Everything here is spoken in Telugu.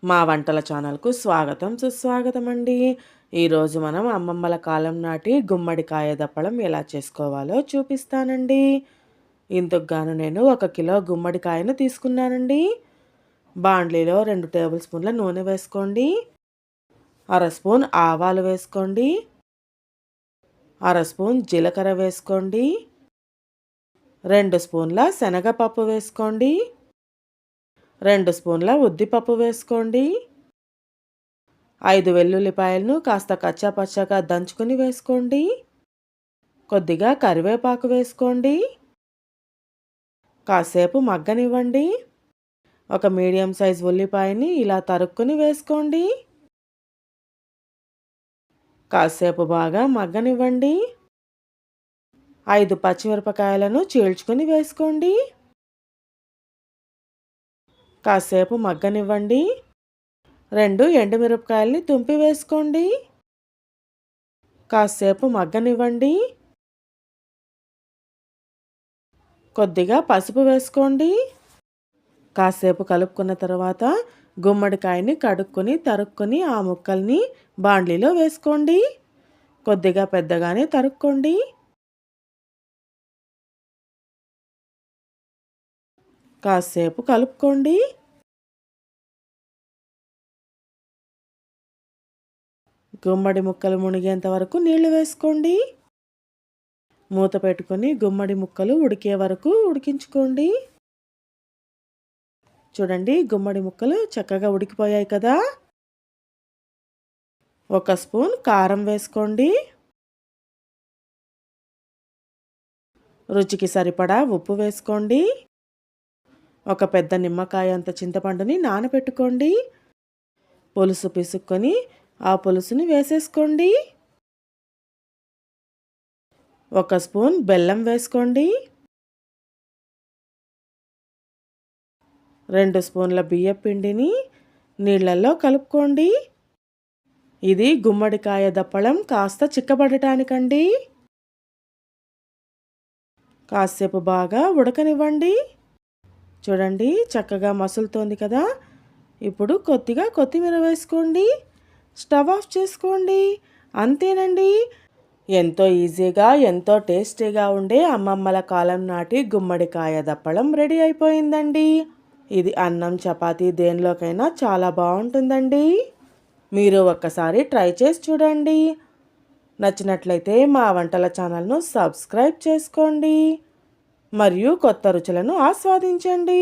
మా వంటల ఛానల్‌కు స్వాగతం, సుస్వాగతం అండి. ఈరోజు మనం అమ్మమ్మల కాలం నాటి గుమ్మడికాయ దప్పడం ఎలా చేసుకోవాలో చూపిస్తానండి. ఇందుకు గాను నేను 1 కిలో గుమ్మడికాయను తీసుకున్నానండి. బాండ్లీలో 2 టేబుల్ స్పూన్ల నూనె వేసుకోండి. అర స్పూన్ ఆవాలు వేసుకోండి. అర స్పూన్ జీలకర్ర వేసుకోండి. 2 స్పూన్ల శనగపప్పు వేసుకోండి. 2 స్పూన్ల ఉద్దిపప్పు వేసుకోండి. 5 వెల్లుల్లిపాయలను కాస్త కచ్చాపచ్చాగా దంచుకొని వేసుకోండి. కొద్దిగా కరివేపాకు వేసుకోండి. కాసేపు మగ్గనివ్వండి. ఒక మీడియం సైజ్ ఉల్లిపాయని ఇలా తరుక్కొని వేసుకోండి. కాసేపు బాగా మగ్గనివ్వండి. 5 పచ్చిమిరపకాయలను చీల్చుకొని వేసుకోండి. కాసేపు మగ్గనివ్వండి. 2 ఎండుమిరపకాయలని తుంపి వేసుకోండి. కాసేపు మగ్గనివ్వండి. కొద్దిగా పసుపు వేసుకోండి. కాసేపు కలుపుకున్న తర్వాత గుమ్మడికాయని కడుక్కొని తరుక్కొని ఆ ముక్కల్ని బాండ్లీలో వేసుకోండి. కొద్దిగా పెద్దగానే తరుక్కోండి. కాసేపు కలుపుకోండి. గుమ్మడి ముక్కలు మునిగేంత వరకు నీళ్లు వేసుకోండి. మూత పెట్టుకొని గుమ్మడి ముక్కలు ఉడికే వరకు ఉడికించుకోండి. చూడండి, గుమ్మడి ముక్కలు చక్కగా ఉడికిపోయాయి కదా. 1 స్పూన్ కారం వేసుకోండి. రుచికి సరిపడా ఉప్పు వేసుకోండి. ఒక పెద్ద నిమ్మకాయ అంత చింతపండుని నానబెట్టుకోండి. పులుసు పిసుక్కొని ఆ పులుసుని వేసేసుకోండి. 1 స్పూన్ బెల్లం వేసుకోండి. 2 స్పూన్ల బియ్యపిండిని నీళ్ళల్లో కలుపుకోండి. ఇది గుమ్మడికాయ దప్పడం కాస్త చిక్కబడటానికండి. కాసేపు బాగా ఉడకనివ్వండి. చూడండి, చక్కగా మసులుతోంది కదా. ఇప్పుడు కొద్దిగా కొత్తిమీర వేసుకోండి. స్టవ్ ఆఫ్ చేసుకోండి. అంతేనండి. ఎంతో ఈజీగా ఎంతో టేస్టీగా ఉండే అమ్మమ్మల కాలం నాటి గుమ్మడికాయ దప్పడం రెడీ అయిపోయిందండి. ఇది అన్నం చపాతీ దేనిలోకైనా చాలా బాగుంటుందండి. మీరు ఒక్కసారి ట్రై చేసి చూడండి. నచ్చినట్లయితే మా వంటల ఛానల్ను సబ్స్క్రైబ్ చేసుకోండి మరియు కొత్త రుచులను ఆస్వాదించండి.